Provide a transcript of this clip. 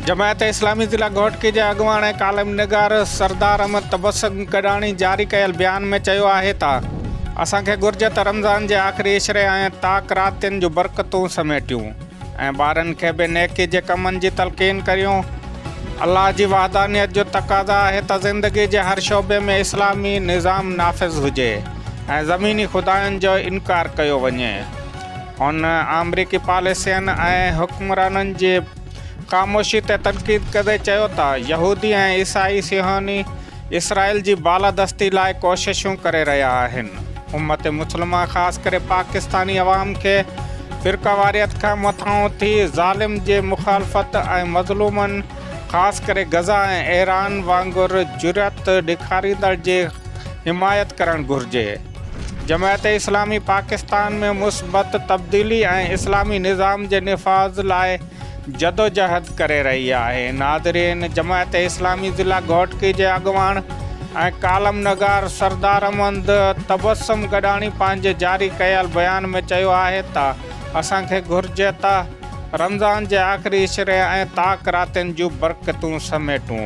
जमायत इस्लामी ज़िला घोटकी जे अॻुवाण ऐं कालम निगार सरदार अहमद तबस्सुम गडाणी जारी कयल बयान में चयो आहे त असांखे घुर्जे त रमज़ान जे आख़िरी इशरे ऐं ताक रातियुनि जूं बरकतूं समेटियूं ऐं ॿारनि खे बि नेकी जे कमनि जी तलक़ीन करियूं। अल्लाह जी वहदानियत जो तक़ाज़ा आहे त ज़िंदगी जे हर शोबे में इस्लामी निज़ाम नाफ़िज़ हुजे ऐं ज़मीनी खुदायुनि जो इनकार कयो वञे। हुन अमरीकी पॉलिसियुनि ऐं हुक्मराननि जे ख़ामोशी ते तनक़ीद कंदे चयो त यहूदी ऐं ईसाई सिहोनी इसराइल जी बालादस्ती लाइ कोशिशूं करे रहिया आहिनि। उम्मत मुस्लिमा ख़ासि करे पाकिस्तानी अवाम खे फ़िरक़ावारियत खां मथां थी ज़ालिम जे मुखालफ़त ऐं मज़लूमनि ख़ासि करे गज़ा ऐं ईरान वांगुरु जुरत ॾेखारींदड़ जे हिमायत करणु घुरिजे। जमायत इस्लामी पाकिस्तान में मुस्बत तब्दीली ऐं इस्लामी निज़ाम जे निफ़ाज़ लाइ जदोजहद करे रही आहे। नाज़रीन, जमायत इस्लामी ज़िला घोटकी जे अॻुवाण ऐं कालम नगार सरदार अहमद तबस्सुम गडाणी पंहिंजे जारी कयल बयान में चयो आहे त असांखे घुर्जे त रमज़ान जे आख़िरी इशरे ऐं ताक रातियुनि जूं बरकतूं समेटूं।